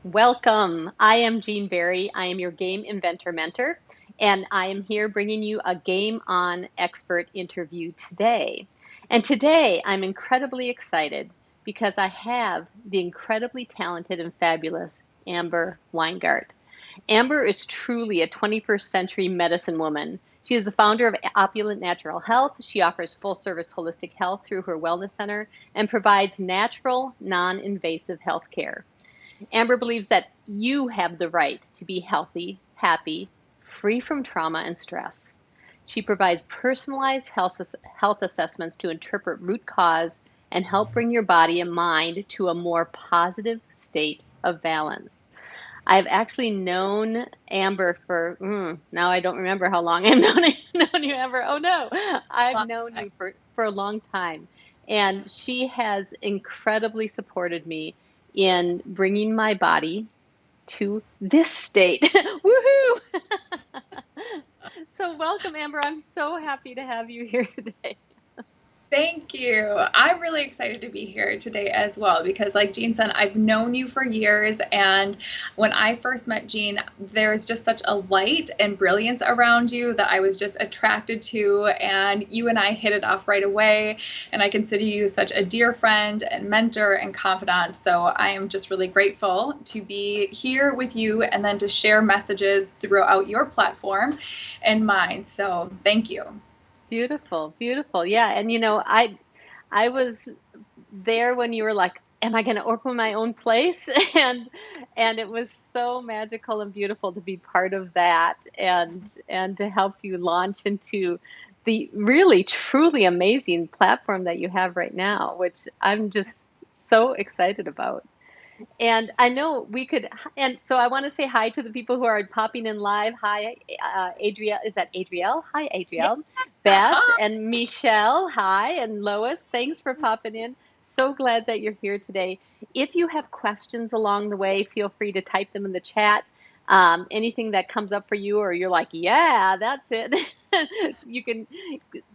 Welcome. I am Jean Berry. I am your game inventor mentor, and I am here bringing you a Game On expert interview today. And today I'm incredibly excited because I have the incredibly talented and fabulous Amber Weingart. Amber is truly a 21st century medicine woman. She is the founder of Opulent Natural Health. She offers full service holistic health through her wellness center and provides natural, non invasive health care. Amber believes that you have the right to be healthy, happy, free from trauma and stress. She provides personalized health assessments to interpret root cause and help bring your body and mind to a more positive state of balance. I've actually known Amber for, now I don't remember how long I've known you, Amber. Oh no, I've Well, known you for a long time. And she has incredibly supported me in bringing my body to this state. Woohoo! So welcome, Amber. I'm so happy to have you here today. Thank you. I'm really excited to be here today as well because, like Jean said, I've known you for years. And when I first met Jean, there's just such a light and brilliance around you that I was just attracted to. And you and I hit it off right away. And I consider you such a dear friend and mentor and confidant. So I am just really grateful to be here with you and then to share messages throughout your platform and mine. So thank you. Beautiful, beautiful. Yeah, and I was there when you were like, "Am I going to open my own place?" And it was so magical and beautiful to be part of that and to help you launch into the really truly amazing platform that you have right now, which I'm just so excited about. And I know we could, and so I want to say hi to the people who are popping in live. Hi, Adrielle. Is that Adrielle? Hi, Yes. Adrielle. Beth and Michelle. Hi, and Lois. Thanks for popping in. So glad that you're here today. If you have questions along the way, feel free to type them in the chat. Anything that comes up for you, or you're like, yeah, that's it. You can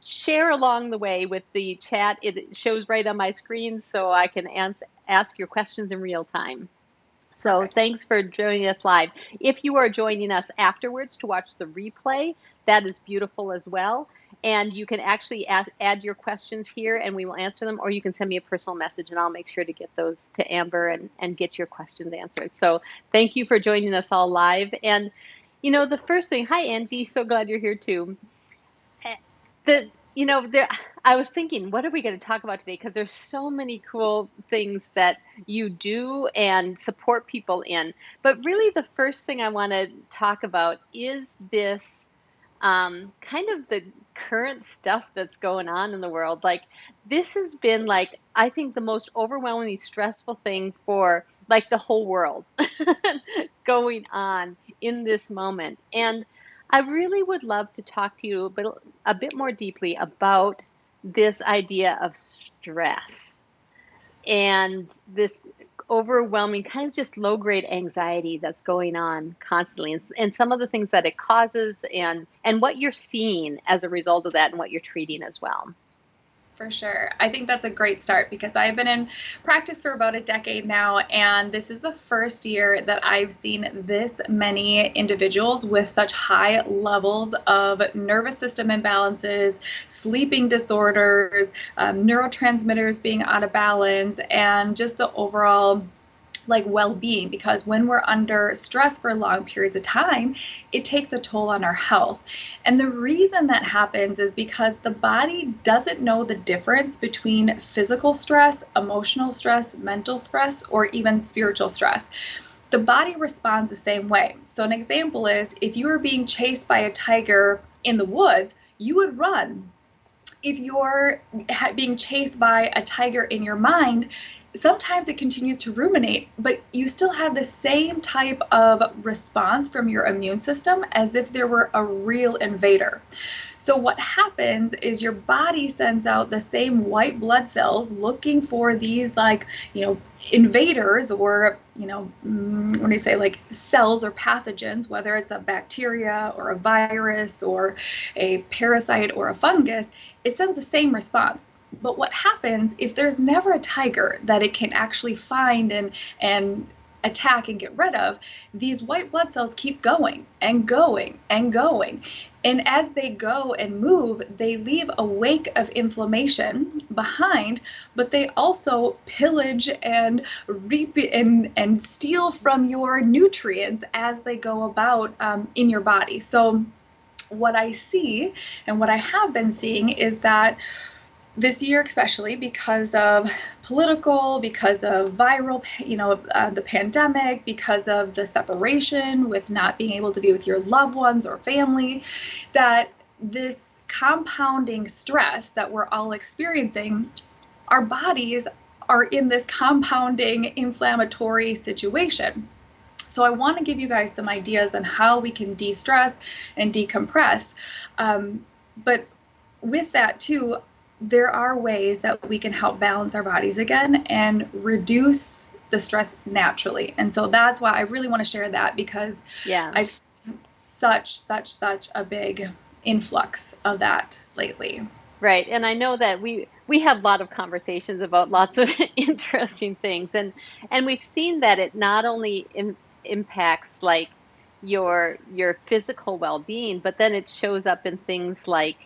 share along the way with the chat. It shows right on my screen so I can ask your questions in real time. So Perfect. thanks for joining us live. If you are joining us afterwards to watch the replay, that is beautiful as well. And you can actually add your questions here and we will answer them, or you can send me a personal message and I'll make sure to get those to Amber and get your questions answered. So thank you for joining us all live. And the first thing, hi Angie, so glad you're here too. The there I was thinking, what are we going to talk about today? Because there's so many cool things that you do and support people in. But really, the first thing I want to talk about is this kind of the current stuff that's going on in the world. Like, this has been like, I think, the most overwhelmingly stressful thing for like the whole world going on in this moment. And I really would love to talk to you a bit more deeply about this idea of stress and this overwhelming kind of just low grade anxiety that's going on constantly, and some of the things that it causes, and what you're seeing as a result of that and what you're treating as well. For sure. I think that's a great start because I've been in practice for about a decade now, and this is the first year that I've seen this many individuals with such high levels of nervous system imbalances, sleeping disorders, neurotransmitters being out of balance, and just the overall well-being, because when we're under stress for long periods of time, it takes a toll on our health. And the reason that happens is because the body doesn't know the difference between physical stress, emotional stress, mental stress, or even spiritual stress. The body responds the same way. So an example is, if you were being chased by a tiger in the woods, you would run. If you're being chased by a tiger in your mind, sometimes it continues to ruminate, but you still have the same type of response from your immune system as if there were a real invader. So what happens is your body sends out the same white blood cells looking for these invaders, or when they say like cells or pathogens, whether it's a bacteria or a virus or a parasite or a fungus, it sends the same response. But what happens if there's never a tiger that it can actually find and attack and get rid of, these white blood cells keep going and going and going. And as they go and move, they leave a wake of inflammation behind, but they also pillage and reap and steal from your nutrients as they go about in your body. So what I see and what I have been seeing is that this year, especially because of because of viral, the pandemic, because of the separation with not being able to be with your loved ones or family, that this compounding stress that we're all experiencing, our bodies are in this compounding inflammatory situation. So I want to give you guys some ideas on how we can de-stress and decompress. But with that too, there are ways that we can help balance our bodies again and reduce the stress naturally. And so that's why I really want to share that, because I've seen such a big influx of that lately. Right. And I know that we have a lot of conversations about lots of interesting things. And we've seen that it not only impacts like your physical well-being, but then it shows up in things like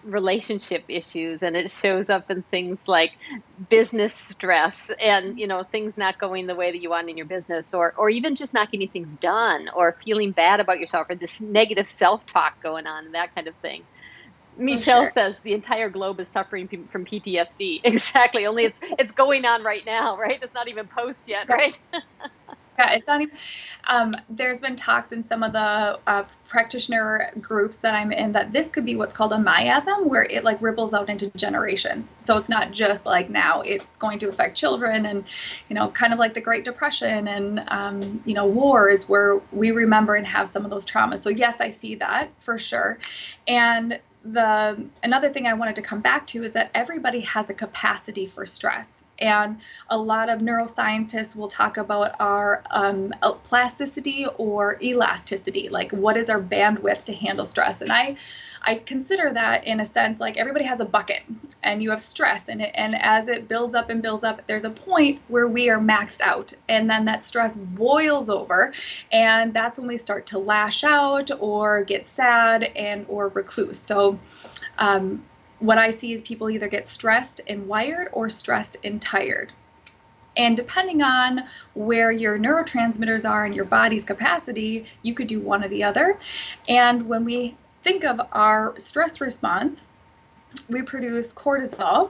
relationship issues, and it shows up in things like business stress and, things not going the way that you want in your business, or even just not getting things done, or feeling bad about yourself, or this negative self-talk going on and that kind of thing. Michelle says the entire globe is suffering from PTSD. Exactly. Only it's going on right now, right? It's not even post yet, right? Yeah, it's not even, there's been talks in some of the practitioner groups that I'm in that this could be what's called a miasm, where it like ripples out into generations. So it's not just like now, it's going to affect children and, kind of like the Great Depression and, wars, where we remember and have some of those traumas. So yes, I see that for sure. And another thing I wanted to come back to is that everybody has a capacity for stress. And a lot of neuroscientists will talk about our plasticity or elasticity, like what is our bandwidth to handle stress. And I consider that in a sense like everybody has a bucket and you have stress in it. And as it builds up and builds up, there's a point where we are maxed out. And then that stress boils over. And that's when we start to lash out or get sad and or recluse. So what I see is people either get stressed and wired or stressed and tired. And depending on where your neurotransmitters are in your body's capacity, you could do one or the other. And when we think of our stress response, we produce cortisol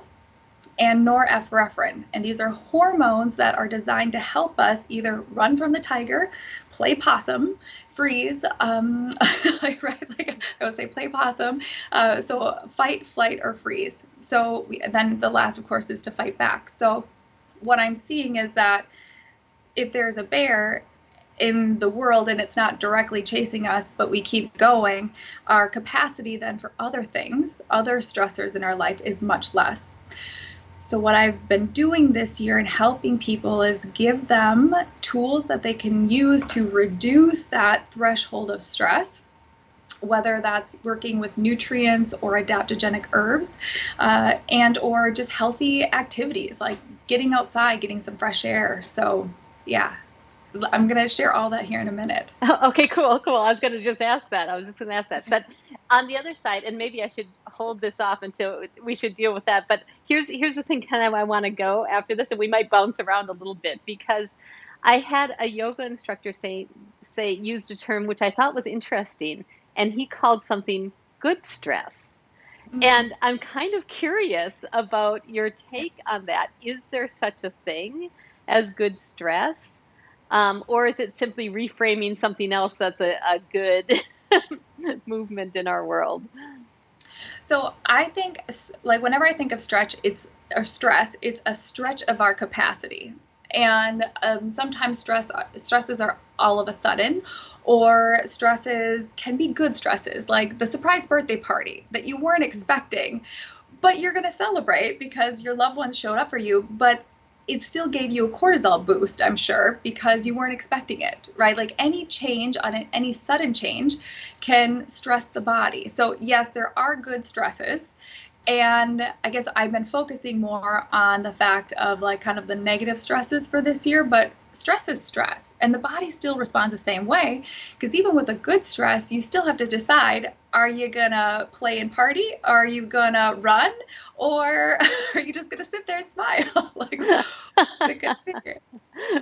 and norepinephrine. And these are hormones that are designed to help us either run from the tiger, play possum, freeze, like I would say play possum, so fight, flight, or freeze. So then the last, of course, is to fight back. So what I'm seeing is that if there's a bear in the world and it's not directly chasing us, but we keep going, our capacity then for other things, other stressors in our life is much less. So what I've been doing this year and helping people is give them tools that they can use to reduce that threshold of stress, whether that's working with nutrients or adaptogenic herbs, and or just healthy activities like getting outside, getting some fresh air. So yeah, I'm going to share all that here in a minute. Okay, cool. I was going to just ask that. But on the other side, and maybe I should hold this off until we should deal with that. But here's the thing kind of I want to go after this, and we might bounce around a little bit, because I had a yoga instructor used a term which I thought was interesting, and he called something good stress. Mm-hmm. And I'm kind of curious about your take on that. Is there such a thing as good stress? Or is it simply reframing something else that's a good movement in our world? So I think, like, whenever I think of stress, it's a stretch of our capacity. And sometimes stresses are all of a sudden, or stresses can be good stresses, like the surprise birthday party that you weren't expecting, but you're going to celebrate because your loved ones showed up for you. But it still gave you a cortisol boost, I'm sure, because you weren't expecting it, right? Like any sudden change can stress the body. So yes, there are good stresses, And I guess I've been focusing more on the fact of like kind of the negative stresses for this year, but stress is stress and the body still responds the same way. Because even with a good stress, you still have to decide, are you gonna play and party? Are you gonna run? Or are you just gonna sit there and smile? Like, what's it gonna be?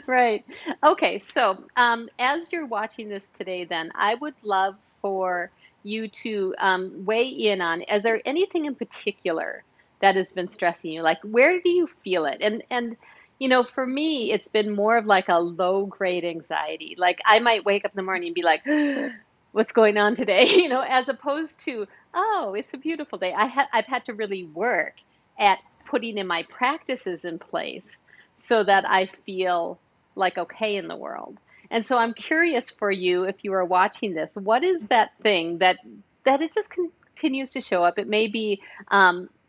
Right. Okay. So, as you're watching this today, then I would love for you to weigh in on, is there anything in particular that has been stressing you? Like, where do you feel it? For me, it's been more of like a low grade anxiety. Like, I might wake up in the morning and be like, what's going on today? As opposed to, oh, it's a beautiful day. I've had to really work at putting in my practices in place so that I feel like okay in the world. And so I'm curious for you, if you are watching this, what is that thing that it just continues to show up? It may be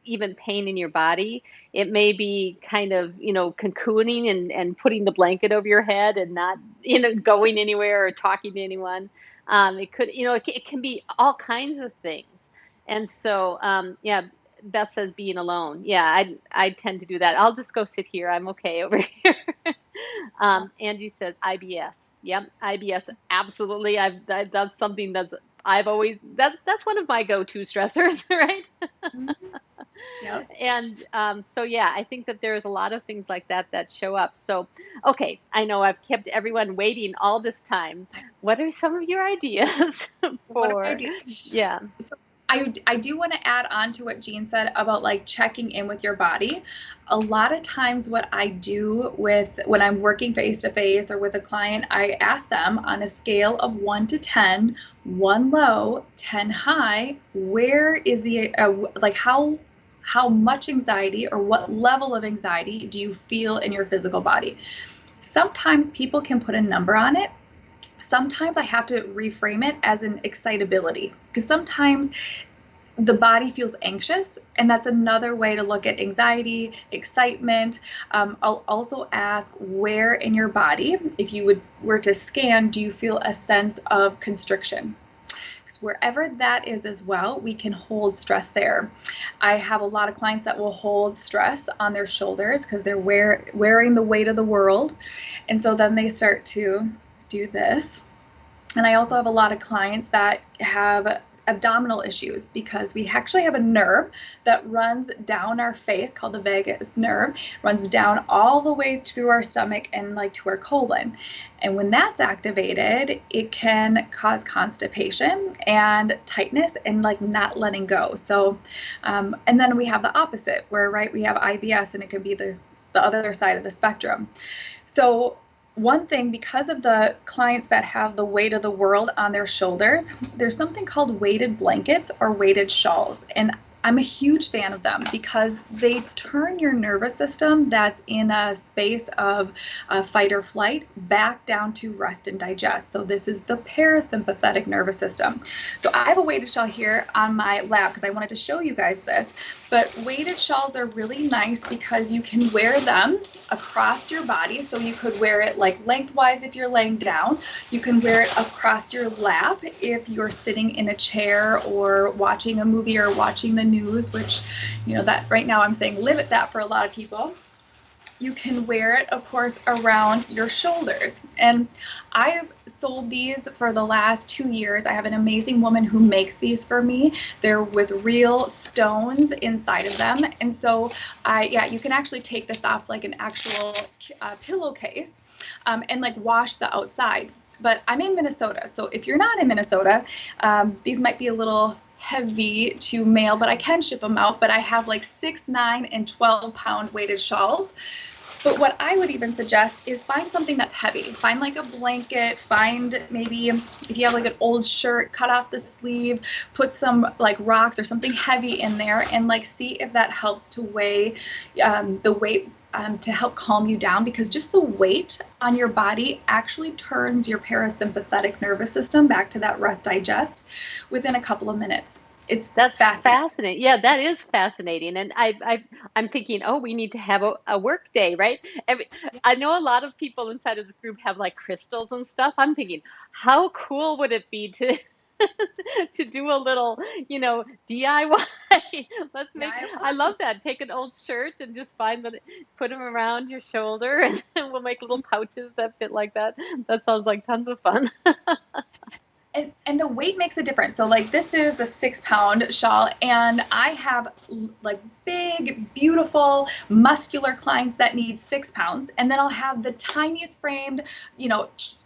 even pain in your body. It may be kind of, cocooning and putting the blanket over your head and not, going anywhere or talking to anyone. It could, it can be all kinds of things. And so, yeah, Beth says being alone. Yeah, I tend to do that. I'll just go sit here. I'm okay over here. Angie says IBS. Yep, IBS. Absolutely. That's something that's one of my go-to stressors, right? Mhm. Yep. And so yeah, I think that there's a lot of things like that show up. So okay, I know I've kept everyone waiting all this time. What are some of your ideas What do I for? do? Yeah. So I do want to add on to what Jean said about like checking in with your body. A lot of times what I do with when I'm working face to face or with a client, I ask them on a scale of 1 to 10, 1 low, 10 high, where is the like how much anxiety or what level of anxiety do you feel in your physical body? Sometimes people can put a number on it. Sometimes I have to reframe it as an excitability because sometimes the body feels anxious, and that's another way to look at anxiety, excitement. I'll also ask where in your body, if you were to scan, do you feel a sense of constriction? Because wherever that is as well, we can hold stress there. I have a lot of clients that will hold stress on their shoulders because they're wearing the weight of the world, and so then they start to do this. And I also have a lot of clients that have abdominal issues because we actually have a nerve that runs down our face called the vagus nerve, runs down all the way through our stomach and like to our colon. And when that's activated, it can cause constipation and tightness and like not letting go. So, and then we have the opposite where, right, we have IBS and it can be the other side of the spectrum. So one thing, because of the clients that have the weight of the world on their shoulders, there's something called weighted blankets or weighted shawls. And I'm a huge fan of them because they turn your nervous system that's in a space of fight or flight back down to rest and digest. So this is the parasympathetic nervous system. So I have a weighted shawl here on my lap because I wanted to show you guys this. But weighted shawls are really nice because you can wear them across your body. So you could wear it like lengthwise if you're laying down. You can wear it across your lap if you're sitting in a chair or watching a movie or watching the news, which, that right now I'm saying limit that for a lot of people. You can wear it, of course, around your shoulders. And I've sold these for the last 2 years. I have an amazing woman who makes these for me. They're with real stones inside of them. And so, you can actually take this off like an actual pillowcase and like wash the outside. But I'm in Minnesota. So if you're not in Minnesota, these might be a little heavy to mail, but I can ship them out. But I have like 6, 9, and 12-pound weighted shawls. But what I would even suggest is find something that's heavy. Find like a blanket, find maybe if you have like an old shirt, cut off the sleeve, put some like rocks or something heavy in there and like see if that helps to weigh the weight to help calm you down, because just the weight on your body actually turns your parasympathetic nervous system back to that rest digest within a couple of minutes. That's Fascinating. fascinating. Yeah, that is fascinating. And I'm thinking, oh, we need to have a work day, right? I know a lot of people inside of this group have like crystals and stuff. I'm thinking, how cool would it be to to do a little, DIY. Let's make, I love that. Take an old shirt and just put them around your shoulder and we'll make little pouches that fit like that. That sounds like tons of fun. And the weight makes a difference. So like this is a 6-pound shawl, and I have like big, beautiful, muscular clients that need 6 pounds. And then I'll have the tiniest framed,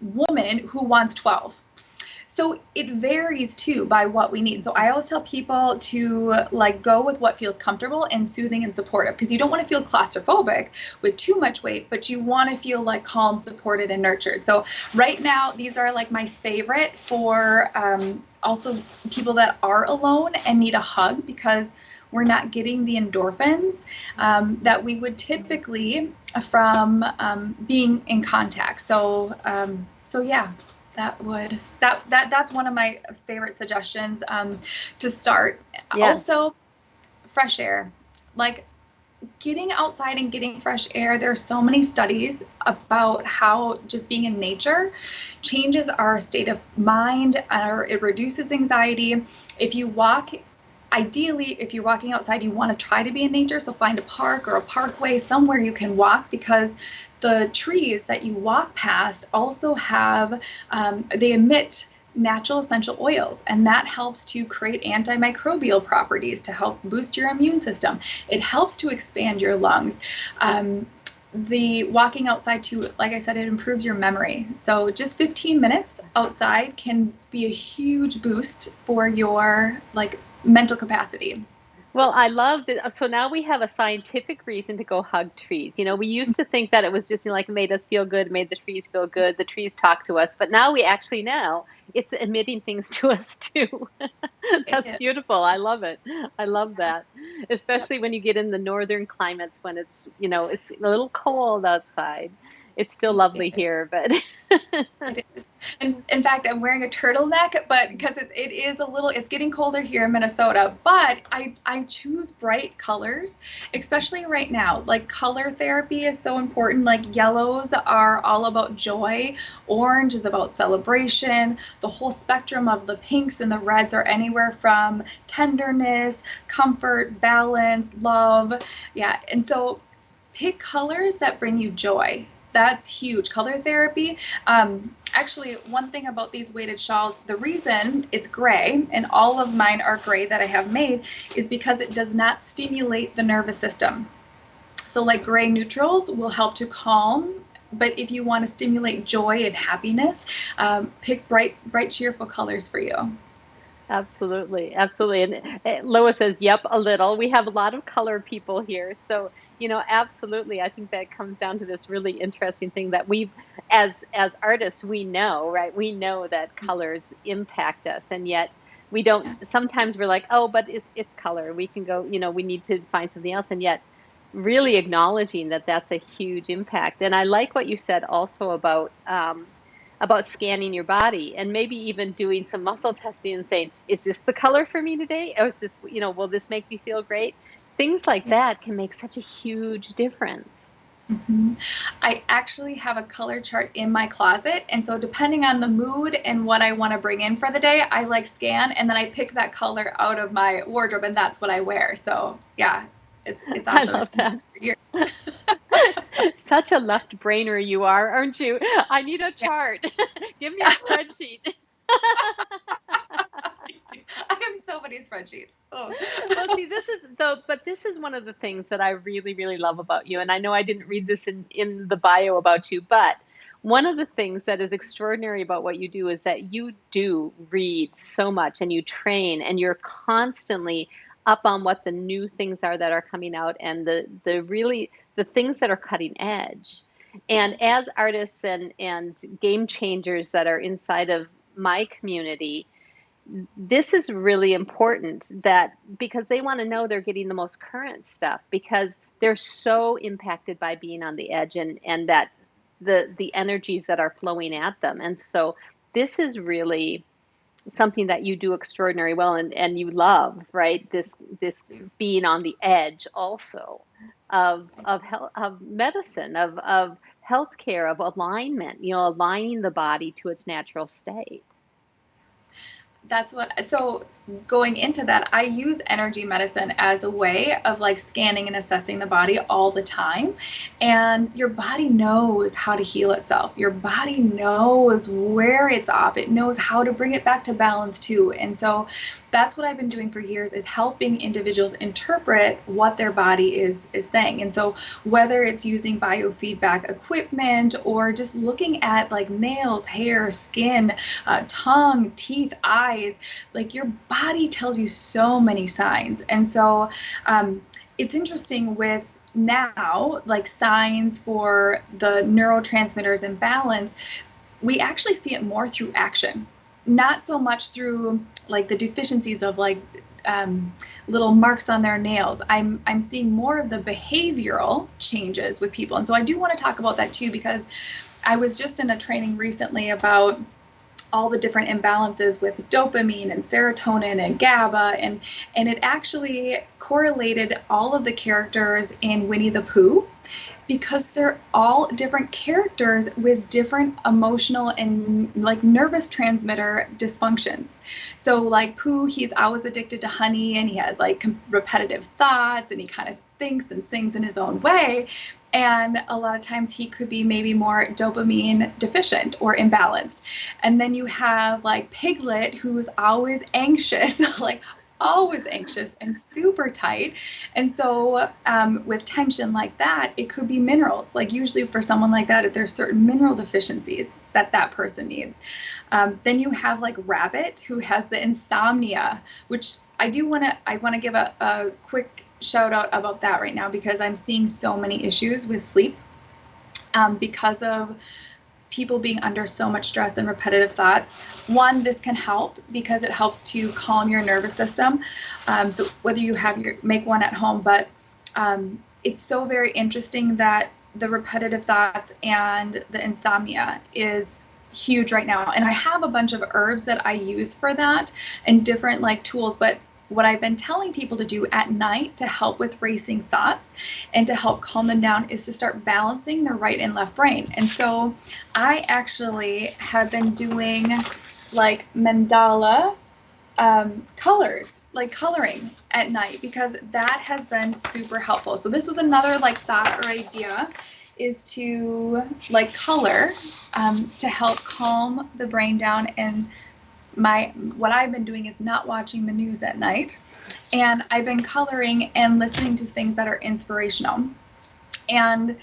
woman who wants 12. So it varies too by what we need. So I always tell people to like go with what feels comfortable and soothing and supportive, because you don't want to feel claustrophobic with too much weight, but you want to feel like calm, supported, and nurtured. So right now, these are like my favorite for also people that are alone and need a hug, because we're not getting the endorphins that we would typically from being in contact. So yeah. That's one of my favorite suggestions to start. Yeah. Also, fresh air. Like getting outside and getting fresh air. There are so many studies about how just being in nature changes our state of mind, or it reduces anxiety. Ideally, if you're walking outside, you want to try to be in nature. So find a park or a parkway, somewhere you can walk, because the trees that you walk past also have, they emit natural essential oils, and that helps to create antimicrobial properties to help boost your immune system. It helps to expand your lungs. The walking outside too, like I said, it improves your memory. So just 15 minutes outside can be a huge boost for your mental capacity. Well, I love that. So now we have a scientific reason to go hug trees. We used to think that it was just, like, made us feel good, made the trees feel good, the trees talk to us, but now we actually know it's emitting things to us too. That's beautiful. I love it. I love that. Especially when you get in the northern climates, when it's a little cold outside. It's still lovely here, but it is. And in fact, I'm wearing a turtleneck, but because it is it's getting colder here in Minnesota, but I choose bright colors, especially right now. Like color therapy is so important. Like yellows are all about joy. Orange is about celebration. The whole spectrum of the pinks and the reds are anywhere from tenderness, comfort, balance, love. Yeah. And so pick colors that bring you joy. That's huge. Color therapy. Actually, one thing about these weighted shawls, the reason it's gray, and all of mine are gray that I have made, is because it does not stimulate the nervous system. So like gray neutrals will help to calm, but if you want to stimulate joy and happiness, pick bright, cheerful colors for you. Absolutely, absolutely. And Lois says, "Yep, a little." We have a lot of color people here, so absolutely. I think that comes down to this really interesting thing that as artists, we know, right? We know that colors impact us, and yet we don't. Sometimes we're like, "Oh, but it's color. We can go. We need to find something else," and yet really acknowledging that that's a huge impact. And I like what you said also about scanning your body and maybe even doing some muscle testing and saying, is this the color for me today? Or is this, will this make me feel great? Things like that can make such a huge difference. Mm-hmm. I actually have a color chart in my closet. And so depending on the mood and what I want to bring in for the day, I scan, and then I pick that color out of my wardrobe, and that's what I wear. So yeah, it's awesome. I love that. For years. Such a left brainer you are, aren't you? I need a chart. Give me a spreadsheet. I have so many spreadsheets. Oh. Well, see, this is one of the things that I really, really love about you. And I know I didn't read this in the bio about you, but one of the things that is extraordinary about what you do is that you do read so much, and you train, and you're constantly up on what the new things are that are coming out, and the things that are cutting edge. And as artists and game changers that are inside of my community, this is really important, that because they want to know they're getting the most current stuff, because they're so impacted by being on the edge, and that the energies that are flowing at them. And so this is really something that you do extraordinary well, and you love, right? This being on the edge also of medicine, of healthcare, of alignment, aligning the body to its natural state. That's what, so going into that, I use energy medicine as a way of like scanning and assessing the body all the time. And your body knows how to heal itself. Your body knows where it's off. It knows how to bring it back to balance too. And so that's what I've been doing for years, is helping individuals interpret what their body is saying. And so whether it's using biofeedback equipment or just looking at like nails, hair, skin, tongue, teeth, eyes, like your body tells you so many signs. And so it's interesting with now, like signs for the neurotransmitters imbalance, we actually see it more through action, not so much through like the deficiencies of like little marks on their nails. I'm seeing more of the behavioral changes with people. And so I do want to talk about that too, because I was just in a training recently about all the different imbalances with dopamine and serotonin and GABA, and it actually correlated all of the characters in Winnie the Pooh, because they're all different characters with different emotional and like nervous transmitter dysfunctions. So like Pooh, he's always addicted to honey, and he has like repetitive thoughts, and he kind of thinks and sings in his own way. And a lot of times he could be maybe more dopamine deficient or imbalanced. And then you have like Piglet, who's always anxious, like always anxious and super tight. And so with tension like that, it could be minerals. Like usually for someone like that, there's certain mineral deficiencies that that person needs. Then you have like Rabbit, who has the insomnia, which I want to give a quick shout out about that right now, because I'm seeing so many issues with sleep because of people being under so much stress and repetitive thoughts. One, this can help because it helps to calm your nervous system. So whether you make one at home, but it's so very interesting that the repetitive thoughts and the insomnia is huge right now. And I have a bunch of herbs that I use for that and different like tools, but what I've been telling people to do at night to help with racing thoughts and to help calm them down is to start balancing the right and left brain. And so I actually have been doing like mandala colors, like coloring at night, because that has been super helpful. So this was another like thought or idea, is to like color to help calm the brain down. And what I've been doing is not watching the news at night, and I've been coloring and listening to things that are inspirational. And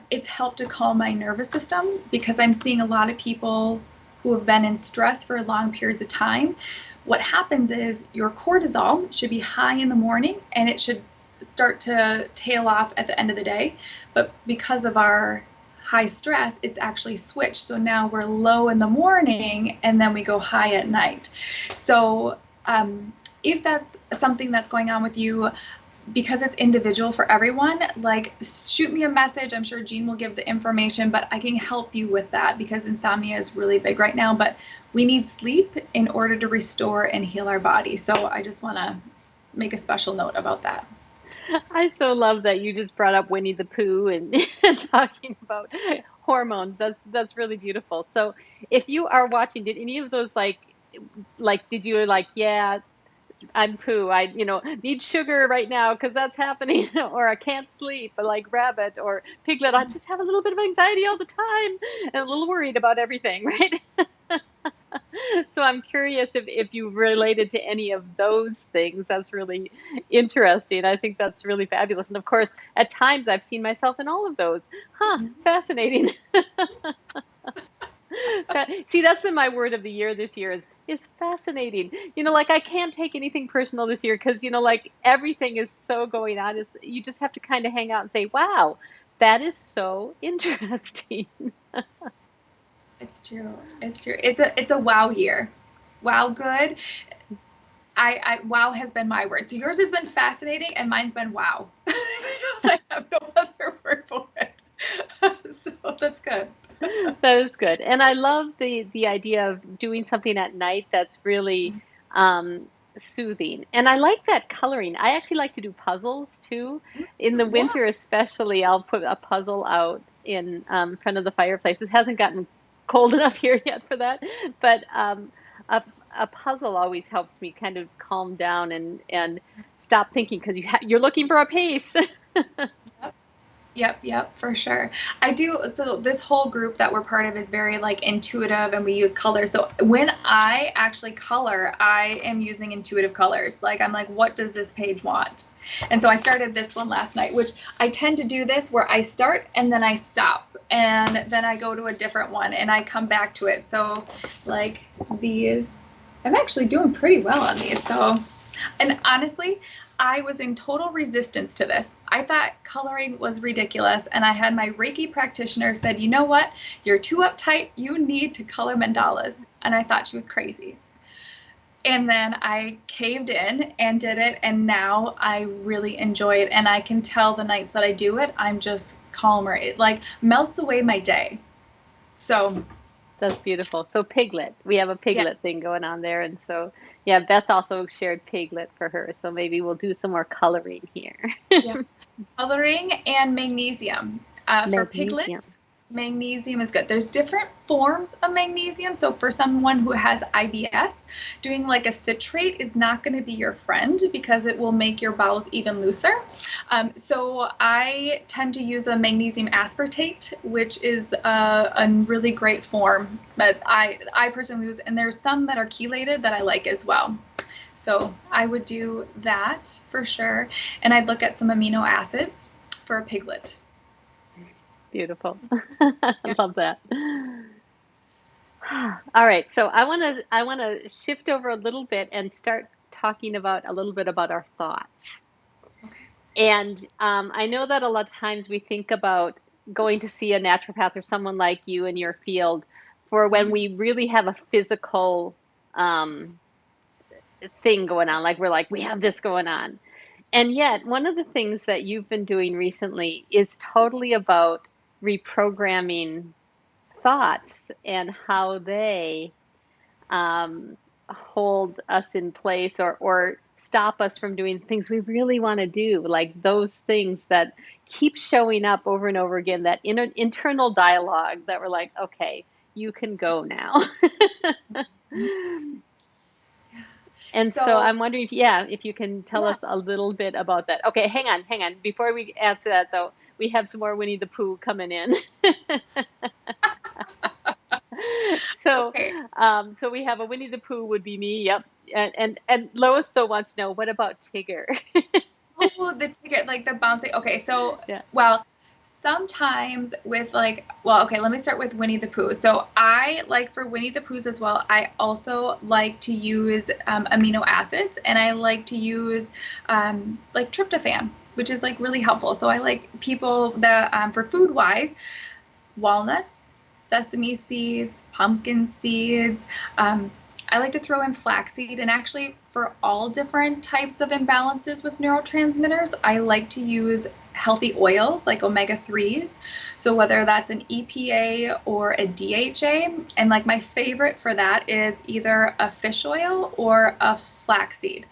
it's helped to calm my nervous system, because I'm seeing a lot of people who have been in stress for long periods of time. What happens is your cortisol should be high in the morning, and it should start to tail off at the end of the day. But because of our high stress, it's actually switched. So now we're low in the morning, and then we go high at night. So if that's something that's going on with you, because it's individual for everyone, like shoot me a message. I'm sure Jean will give the information, but I can help you with that, because insomnia is really big right now. But we need sleep in order to restore and heal our body. So I just want to make a special note about that. I so love that you just brought up Winnie the Pooh and talking about hormones. That's really beautiful. So if you are watching, did any of those like did you like, yeah, I'm Pooh, I need sugar right now because that's happening, or I can't sleep, like Rabbit or Piglet, I just have a little bit of anxiety all the time and a little worried about everything, right? So I'm curious if you related to any of those things. That's really interesting. I think that's really fabulous. And of course, at times I've seen myself in all of those. Fascinating. See, that's been my word of the year this year is fascinating. Like I can't take anything personal this year because, like everything is so going on. You just have to kind of hang out and say, wow, that is so interesting. It's true. It's true. It's a wow year. Wow, good. Wow has been my word. So yours has been fascinating, and mine's been wow. I have no other word for it. So that's good. That is good. And I love the idea of doing something at night that's really soothing. And I like that coloring. I actually like to do puzzles too. In the winter especially, I'll put a puzzle out in front of the fireplace. It hasn't gotten cold enough here yet for that, but a puzzle always helps me kind of calm down and stop thinking, because you're looking for a pace. Yep, for sure. I do. So this whole group that we're part of is very like intuitive, and we use colors. So when I actually color, I am using intuitive colors. Like I'm like, what does this page want? And so I started this one last night, which I tend to do this where I start and then I stop and then I go to a different one and I come back to it. So like these, I'm actually doing pretty well on these. So, and honestly, I was in total resistance to this. I thought coloring was ridiculous, and I had my Reiki practitioner said, you know what, you're too uptight, you need to color mandalas. And I thought she was crazy. And then I caved in and did it, and now I really enjoy it. And I can tell the nights that I do it, I'm just calmer. It like melts away my day. So That's beautiful. So Piglet, we have a Piglet thing going on there. And so, yeah, Beth also shared Piglet for her. So maybe we'll do some more coloring here. yeah, coloring and magnesium. For Magnesium. piglets, magnesium is good. There's different forms of magnesium. So for someone who has IBS, doing like a citrate is not going to be your friend because it will make your bowels even looser. So I tend to use a magnesium aspartate, which is a really great form that I personally use. And there's some that are chelated that I like as well. So I would do that for sure. And I'd look at some amino acids for a piglet. Beautiful. I love that. All right, so I want to shift over a little bit and start talking about a little bit about our thoughts. Okay. And I know that a lot of times we think about going to see a naturopath or someone like you in your field for when we really have a physical thing going on, like we're like, we have this going on. And yet, one of the things that you've been doing recently is totally about reprogramming thoughts and how they hold us in place or stop us from doing things we really want to do, like those things that keep showing up over and over again, that internal dialogue that we're like, okay, you can go now. And so I'm wondering if you can tell us a little bit about that. Okay, hang on. Before we answer that, though, we have some more Winnie the Pooh coming in. So, okay. So we have a Winnie the Pooh would be me. Yep. And Lois though wants to know, what about Tigger? Oh, the ticket, like the bouncing. Okay, so Yeah. well, sometimes with like, well, okay, let me start with Winnie the Pooh. So I like for Winnie the Poohs as well, I also like to use amino acids, and I like to use like tryptophan, which is like really helpful. So I like people that for food wise, walnuts, sesame seeds, pumpkin seeds. I like to throw in flaxseed, and actually for all different types of imbalances with neurotransmitters, I like to use healthy oils like omega-3s. So whether that's an EPA or a DHA, and like my favorite for that is either a fish oil or a flaxseed.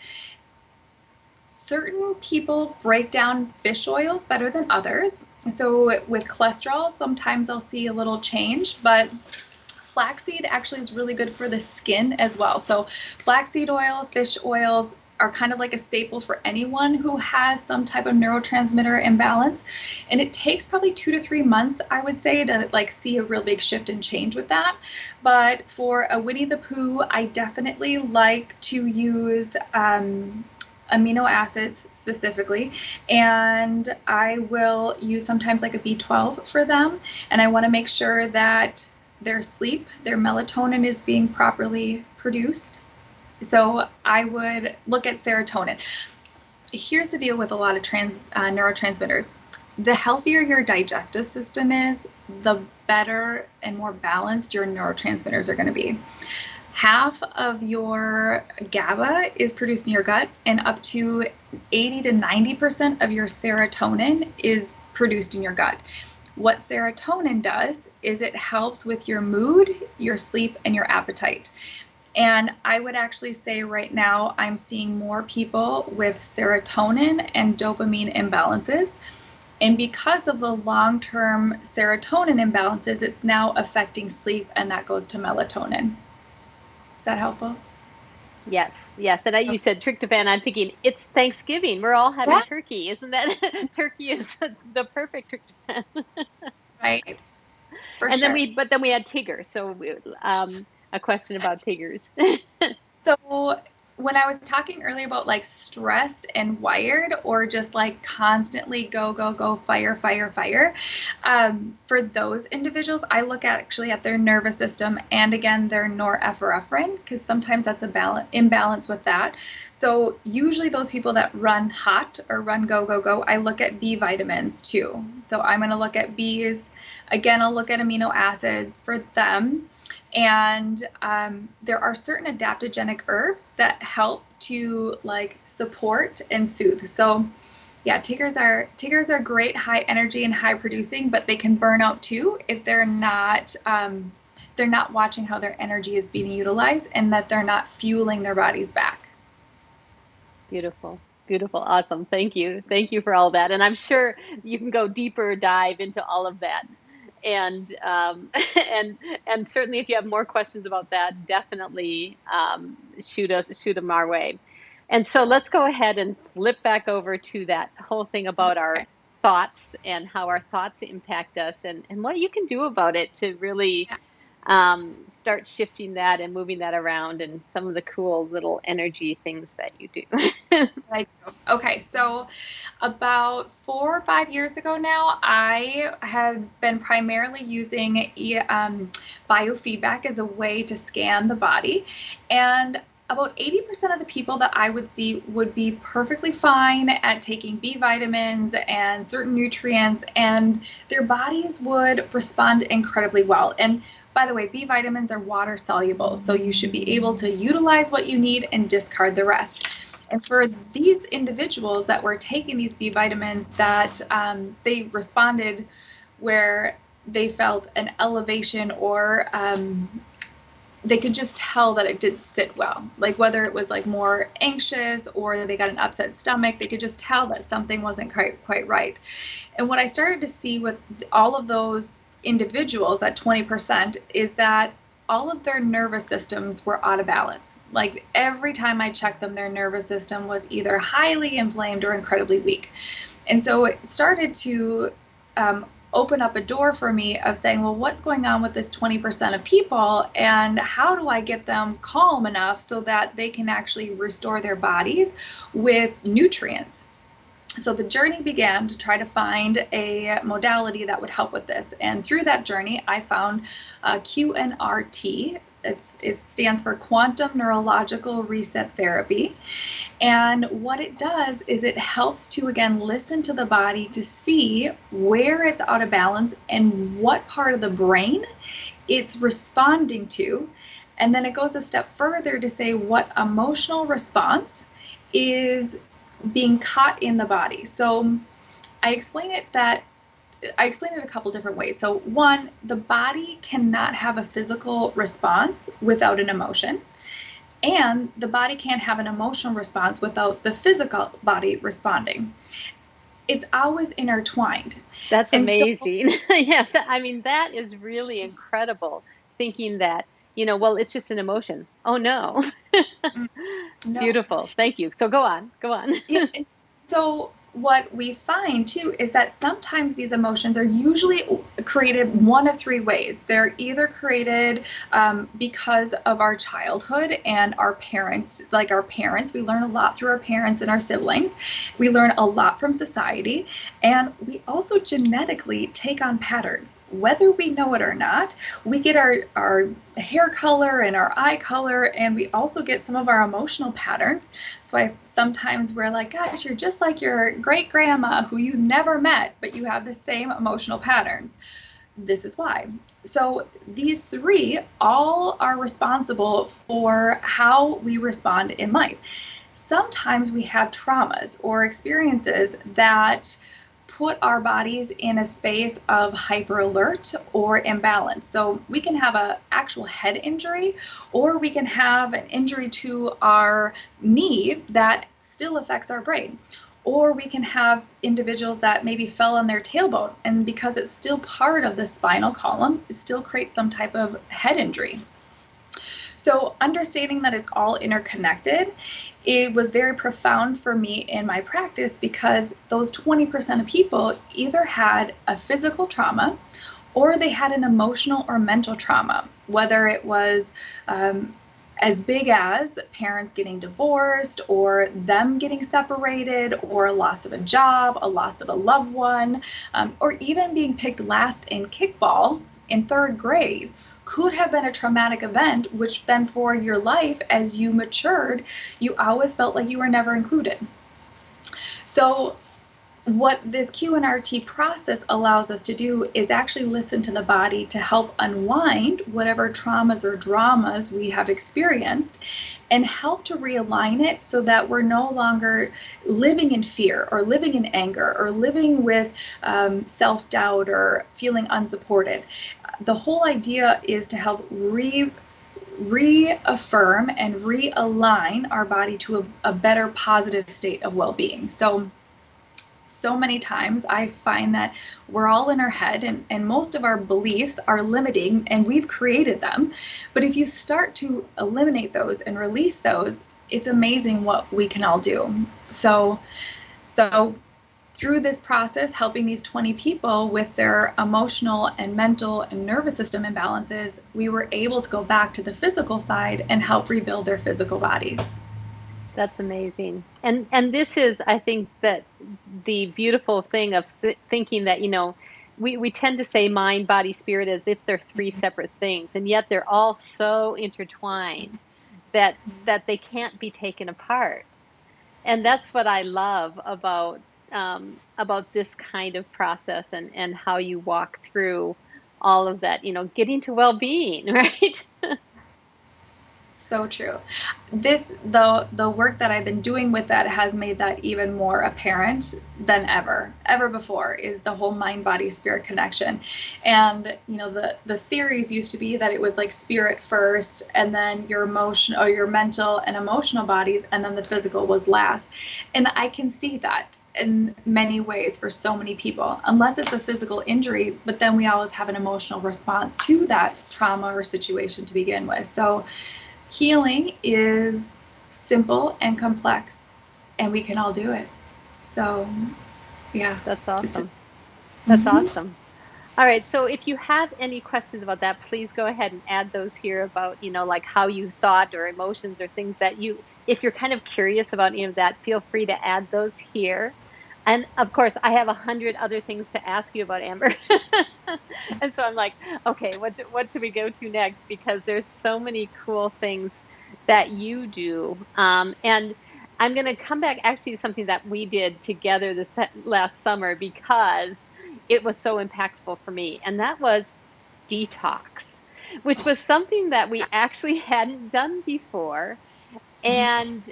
Certain people break down fish oils better than others. So with cholesterol, sometimes I'll see a little change, but flaxseed actually is really good for the skin as well. So flaxseed oil, fish oils are kind of like a staple for anyone who has some type of neurotransmitter imbalance. And it takes probably 2 to 3 months, I would say, to like see a real big shift and change with that. But for a Winnie the Pooh, I definitely like to use amino acids specifically, and I will use sometimes like a B12 for them. And I want to make sure that their sleep, their melatonin is being properly produced. So I would look at serotonin. Here's the deal with a lot of neurotransmitters. The healthier your digestive system is, the better and more balanced your neurotransmitters are going to be. Half of your GABA is produced in your gut, and up to 80 to 90% of your serotonin is produced in your gut. What serotonin does is it helps with your mood, your sleep, and your appetite. And I would actually say right now I'm seeing more people with serotonin and dopamine imbalances. And because of the long-term serotonin imbalances, it's now affecting sleep, and that goes to melatonin. Is that helpful? Yes, yes. And you said tryptophan. I'm thinking it's Thanksgiving. We're all having Yeah, turkey. Isn't that turkey is the perfect tryptophan? right, for And then sure. but then we had Tigger. So a question about Tiggers. So when I was talking earlier about like stressed and wired, or just like constantly go, go, go, fire, fire, fire, for those individuals, I look at actually at their nervous system and again their norepinephrine, because sometimes that's a imbalance with that. So usually those people that run hot or run go, go, go, I look at B vitamins too. So I'm going to look at B's. Again, I'll look at amino acids for them. And there are certain adaptogenic herbs that help to like support and soothe. So yeah, Tiggers are great, high energy and high producing, but they can burn out too if they're not watching how their energy is being utilized and that they're not fueling their bodies back. Beautiful. Beautiful. Awesome. Thank you. Thank you for all that. And I'm sure you can go deeper dive into all of that. And and and certainly if you have more questions about that, definitely shoot them our way. And so let's go ahead and flip back over to that whole thing about our Okay. thoughts and how our thoughts impact us and what you can do about it to really Yeah. start shifting that and moving that around and some of the cool little energy things that you do. Okay, so about 4 or 5 years ago now, I have been primarily using biofeedback as a way to scan the body. And about 80% of the people that I would see would be perfectly fine at taking B vitamins and certain nutrients, and their bodies would respond incredibly well. And by the way, B vitamins are water soluble, so you should be able to utilize what you need and discard the rest. And for these individuals that were taking these B vitamins, that they responded where they felt an elevation, or they could just tell that it didn't sit well. Like whether it was like more anxious or they got an upset stomach, they could just tell that something wasn't quite right. And what I started to see with all of those individuals, that 20%, is that all of their nervous systems were out of balance. Like every time I checked them, their nervous system was either highly inflamed or incredibly weak. And so it started to open up a door for me of saying, well, what's going on with this 20% of people, and how do I get them calm enough so that they can actually restore their bodies with nutrients? So the journey began to try to find a modality that would help with this. And through that journey, I found QnRT. It stands for Quantum Neurological Reset Therapy. And what it does is it helps to, again, listen to the body to see where it's out of balance and what part of the brain it's responding to. And then it goes a step further to say what emotional response is being caught in the body. So I explain it a couple different ways. So one, the body cannot have a physical response without an emotion, and the body can't have an emotional response without the physical body responding. It's always intertwined. That's And so, amazing. Yeah, I mean, that is really incredible thinking that, well, it's just an emotion. Oh, no. no. Beautiful. Thank you. So go on. Go on. Yeah, and so what we find too is that sometimes these emotions are usually created one of three ways. They're either created because of our childhood and our parents. We learn a lot through our parents and our siblings. We learn a lot from society, and we also genetically take on patterns. Whether we know it or not, we get our hair color and our eye color, and we also get some of our emotional patterns. That's why sometimes we're like, gosh, you're just like your great grandma who you never met, but you have the same emotional patterns. This is why. So these three all are responsible for how we respond in life. Sometimes we have traumas or experiences that put our bodies in a space of hyper alert or imbalance. So we can have an actual head injury, or we can have an injury to our knee that still affects our brain. Or we can have individuals that maybe fell on their tailbone, and because it's still part of the spinal column, it still creates some type of head injury. So understanding that it's all interconnected, it was very profound for me in my practice, because those 20% of people either had a physical trauma or they had an emotional or mental trauma, whether it was as big as parents getting divorced, or them getting separated, or a loss of a job, a loss of a loved one, or even being picked last in kickball in 3rd grade could have been a traumatic event, which then for your life, as you matured, you always felt like you were never included. So what this QnRT process allows us to do is actually listen to the body to help unwind whatever traumas or dramas we have experienced, and help to realign it so that we're no longer living in fear, or living in anger, or living with self-doubt, or feeling unsupported. The whole idea is to help reaffirm and realign our body to a better positive state of well-being. So many times I find that we're all in our head, and most of our beliefs are limiting, and we've created them. But if you start to eliminate those and release those, it's amazing what we can all do. So through this process, helping these 20 people with their emotional and mental and nervous system imbalances, we were able to go back to the physical side and help rebuild their physical bodies. That's amazing. And this is, I think, that the beautiful thing of thinking that, we tend to say mind, body, spirit as if they're 3 separate things, and yet they're all so intertwined that they can't be taken apart. And that's what I love about this kind of process, and how you walk through all of that, getting to well-being, right? So true. The work that I've been doing with that has made that even more apparent than ever before, is the whole mind, body, spirit connection. And the theories used to be that it was like spirit first, and then your emotion, or your mental and emotional bodies, and then the physical was last. And I can see that in many ways for so many people, unless it's a physical injury, but then we always have an emotional response to that trauma or situation to begin with. So healing is simple and complex, and we can all do it. So, yeah. That's awesome. That's awesome. All right. So if you have any questions about that, please go ahead and add those here about, like how you thought, or emotions, or things that if you're kind of curious about any of that, feel free to add those here. And of course, I have 100 other things to ask you about, Amber. And so I'm like, okay, what should we go to next? Because there's so many cool things that you do. And I'm going to come back actually to something that we did together this last summer, because it was so impactful for me. And that was Detox, which was something that we actually hadn't done before. And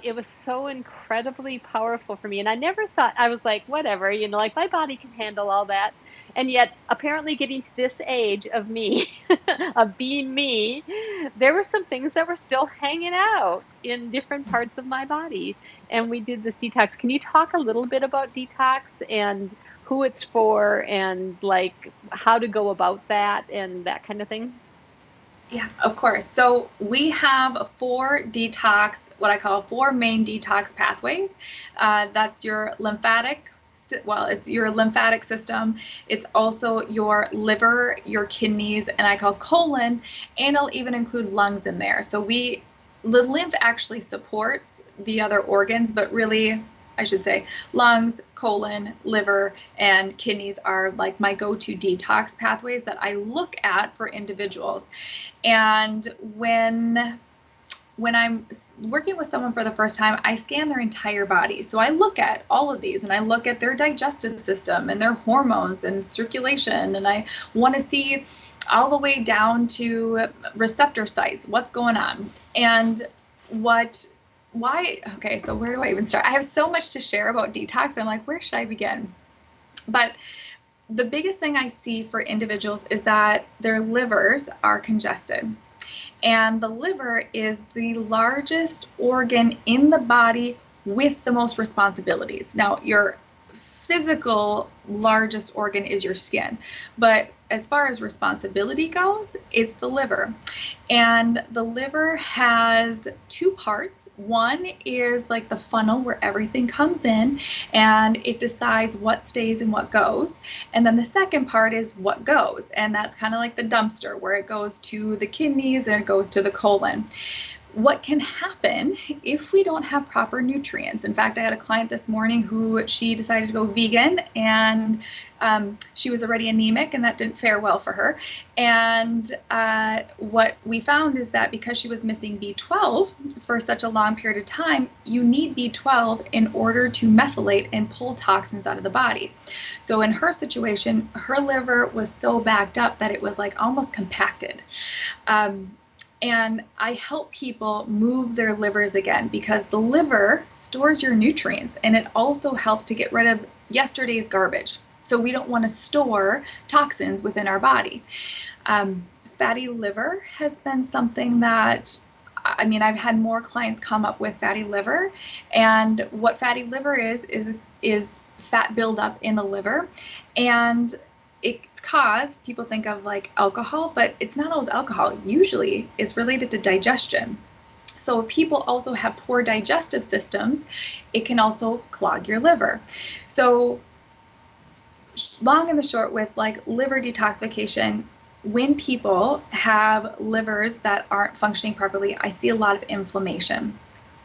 it was so incredibly powerful for me. And I never thought, I was like, whatever, like my body can handle all that. And yet, apparently, getting to this age of me, of being me, there were some things that were still hanging out in different parts of my body. And we did this detox. Can you talk a little bit about detox, and who it's for, and like how to go about that, and that kind of thing? Yeah, of course. So we have 4 detox, what I call 4 main detox pathways. That's your lymphatic. Well, it's your lymphatic system. It's also your liver, your kidneys, and I call colon, and I'll even include lungs in there. So the lymph actually supports the other organs, but really, I should say, lungs, colon, liver, and kidneys are like my go-to detox pathways that I look at for individuals. And when I'm working with someone for the first time, I scan their entire body. So I look at all of these, and I look at their digestive system and their hormones and circulation, and I want to see all the way down to receptor sites, what's going on. And okay, so where do I even start? I have so much to share about detox. I'm like, where should I begin? But the biggest thing I see for individuals is that their livers are congested. And the liver is the largest organ in the body with the most responsibilities. Now, your physical largest organ is your skin, but as far as responsibility goes, it's the liver. And the liver has two parts. One is like the funnel where everything comes in and it decides what stays and what goes. And then the second part is what goes. And that's kind of like the dumpster where it goes to the kidneys and it goes to the colon. What can happen if we don't have proper nutrients? In fact, I had a client this morning who she decided to go vegan, and she was already anemic, and that didn't fare well for her. And what we found is that because she was missing B12 for such a long period of time, you need B12 in order to methylate and pull toxins out of the body. So in her situation, her liver was so backed up that it was like almost compacted. And I help people move their livers again, because the liver stores your nutrients, and it also helps to get rid of yesterday's garbage. So we don't want to store toxins within our body. Fatty liver has been something that, I mean, I've had more clients come up with fatty liver, and what fatty liver is fat buildup in the liver. And it's caused, people think of like alcohol, but it's not always alcohol. Usually it's related to digestion. So if people also have poor digestive systems, it can also clog your liver. So long and the short with like liver detoxification, when people have livers that aren't functioning properly, I see a lot of inflammation.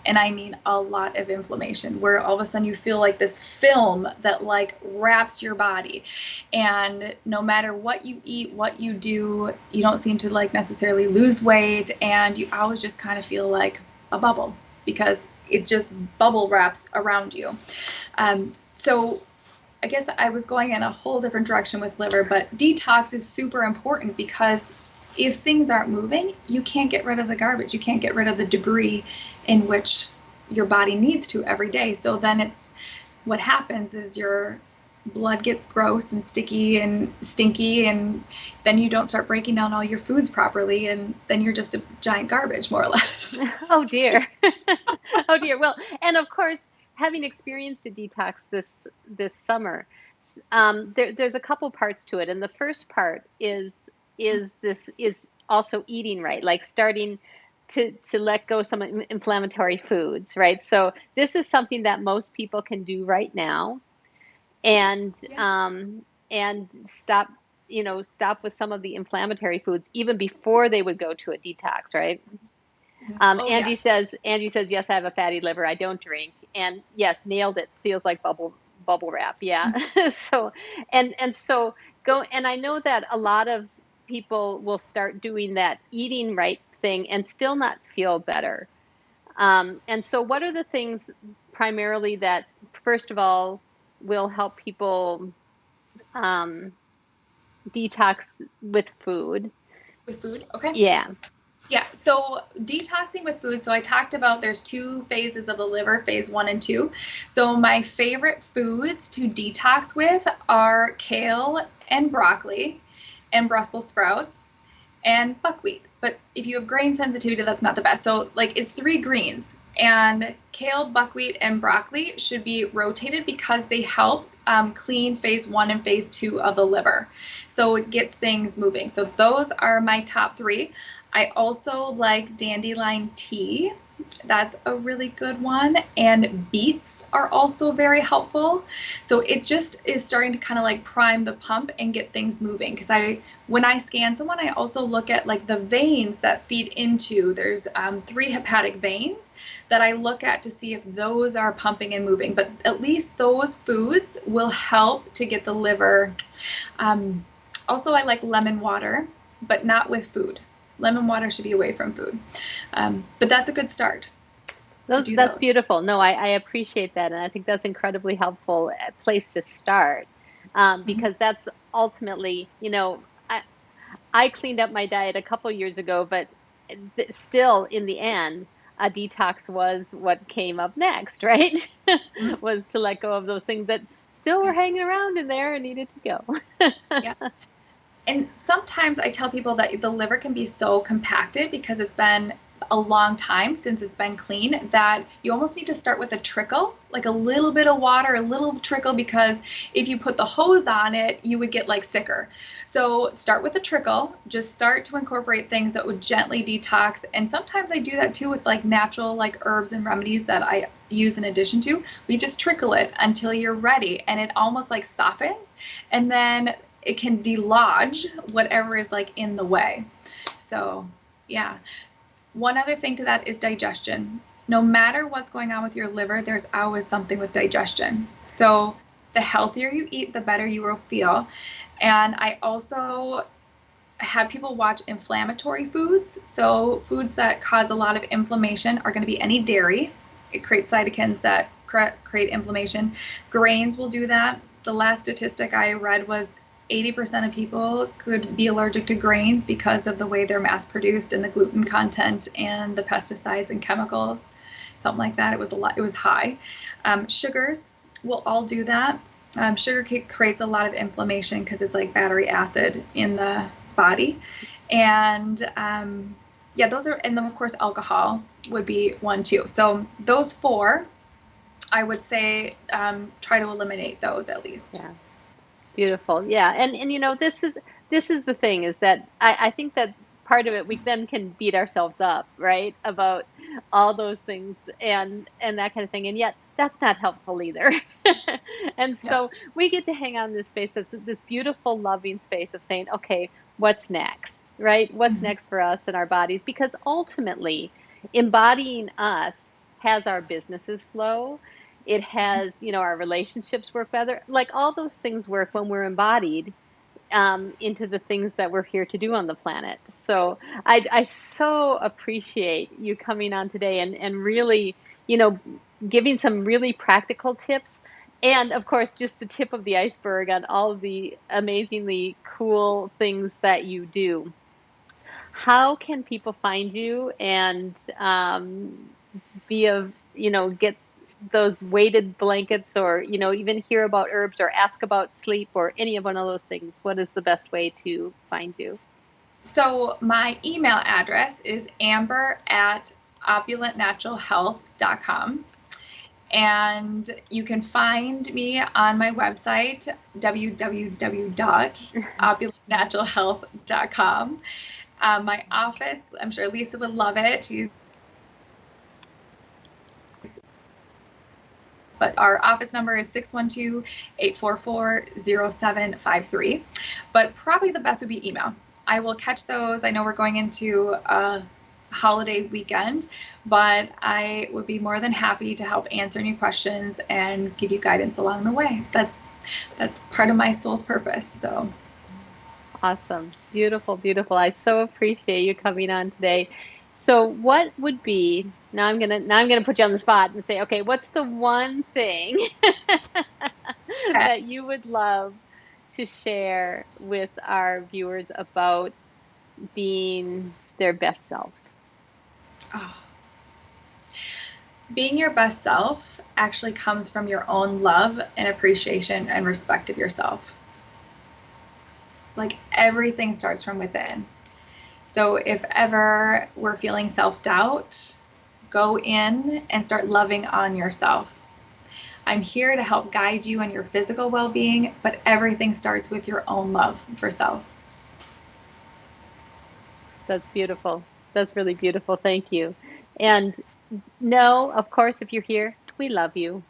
And I mean a lot of inflammation, where all of a sudden you feel like this film that like wraps your body. And no matter what you eat, what you do, you don't seem to like necessarily lose weight. And you always just kind of feel like a bubble, because it just bubble wraps around you. So I guess I was going in a whole different direction with liver, but detox is super important, because if things aren't moving, you can't get rid of the garbage. You can't get rid of the debris in which your body needs to every day. So then it's, what happens is your blood gets gross and sticky and stinky, and then you don't start breaking down all your foods properly, and then you're just a giant garbage, more or less. Oh dear. Oh dear. Well, and of course, having experienced a detox this summer, there's a couple parts to it, and the first part is also eating right, like starting to let go some inflammatory foods, right? So this is something that most people can do right now, and stop with some of the inflammatory foods even before they would go to a detox, right? Angie says, yes, I have a fatty liver. I don't drink. And yes, nailed it. Feels like bubble wrap. Yeah. So, so go. And I know that a lot of people will start doing that eating right thing and still not feel better. And so what are the things primarily that, first of all, will help people detox with food? With food? Okay. Yeah. Yeah, so detoxing with food, so I talked about there's two phases of the liver, phase 1 and 2. So my favorite foods to detox with are kale and broccoli and Brussels sprouts and buckwheat. But if you have grain sensitivity, that's not the best. So like it's 3 greens, and kale, buckwheat, and broccoli should be rotated because they help clean phase 1 and phase 2 of the liver. So it gets things moving. So those are my top 3. I also like dandelion tea. That's a really good one. And beets are also very helpful. So it just is starting to kind of like prime the pump and get things moving. Because when I scan someone, I also look at like the veins that feed into, there's 3 hepatic veins that I look at to see if those are pumping and moving. But at least those foods will help to get the liver. Also, I like lemon water, but not with food. Lemon water should be away from food. But that's a good start. That's beautiful. No, I appreciate that. And I think that's incredibly helpful place to start, because that's ultimately, I cleaned up my diet a couple years ago, but still in the end, a detox was what came up next, right? Was to let go of those things that still were hanging around in there and needed to go. Yeah. And sometimes I tell people that the liver can be so compacted because it's been a long time since it's been clean, that you almost need to start with a trickle, like a little bit of water, a little trickle, because if you put the hose on it, you would get like sicker. So start with a trickle, just start to incorporate things that would gently detox. And sometimes I do that too with like natural like herbs and remedies that I use in addition to. We just trickle it until you're ready, and it almost like softens, and then it can delodge whatever is like in the way. So yeah. One other thing to that is digestion. No matter what's going on with your liver, there's always something with digestion. So the healthier you eat, the better you will feel. And I also have people watch inflammatory foods. So foods that cause a lot of inflammation are going to be any dairy. It creates cytokines that create inflammation. Grains will do that. The last statistic I read was 80% of people could be allergic to grains because of the way they're mass produced and the gluten content and the pesticides and chemicals, something like that. It was a lot. It was high. Sugars will all do that. Sugar creates a lot of inflammation because it's like battery acid in the body. And yeah, those are, and then of course alcohol would be one too. So those four, I would say, try to eliminate those at least. Yeah. Beautiful. Yeah. And you know, this is the thing, is that I think that part of it, we then can beat ourselves up, right? About all those things and that kind of thing. And yet that's not helpful either. And so we get to hang out in this space, that's this beautiful, loving space of saying, okay, what's next, right? What's next for us and our bodies? Because ultimately embodying us has our businesses flow. It has, you know, our relationships work better. Like all those things work when we're embodied into the things that we're here to do on the planet. So I so appreciate you coming on today and really, you know, giving some really practical tips. And of course, just the tip of the iceberg on all of the amazingly cool things that you do. How can people find you and be a, you know, get those weighted blankets, or, you know, even hear about herbs or ask about sleep or any of one of those things? What is the best way to find you? So my email address is amber@opulentnaturalhealth.com. And you can find me on my website, www.opulentnaturalhealth.com. My office, I'm sure Lisa would love it. But our office number is 612-844-0753. But probably the best would be email. I will catch those. I know we're going into a holiday weekend, but I would be more than happy to help answer any questions and give you guidance along the way. That's part of my soul's purpose. So awesome. Beautiful, beautiful. I so appreciate you coming on today. So what would be, now I'm gonna put you on the spot and say, okay, what's the one thing that you would love to share with our viewers about being their best selves? Oh. Being your best self actually comes from your own love and appreciation and respect of yourself. Like everything starts from within. So if ever we're feeling self-doubt, go in and start loving on yourself. I'm here to help guide you in your physical well-being, but everything starts with your own love for self. That's beautiful. That's really beautiful. Thank you. And no, of course, if you're here, we love you.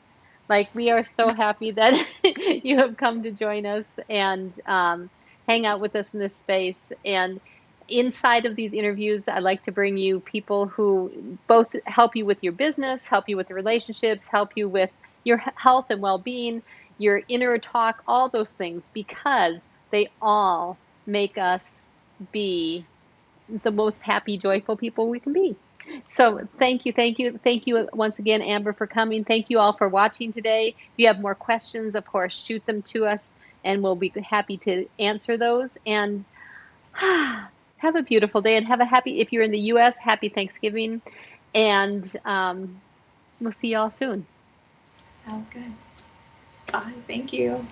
Like, we are so happy that you have come to join us and hang out with us in this space. And inside of these interviews, I like to bring you people who both help you with your business, help you with the relationships, help you with your health and well-being, your inner talk, all those things, because they all make us be the most happy, joyful people we can be. So thank you, thank you, thank you once again, Amber, for coming. Thank you all for watching today. If you have more questions, of course, shoot them to us, and we'll be happy to answer those. And have a beautiful day, and have a happy, if you're in the U.S., happy Thanksgiving. And we'll see you all soon. Sounds good. Bye. Thank you.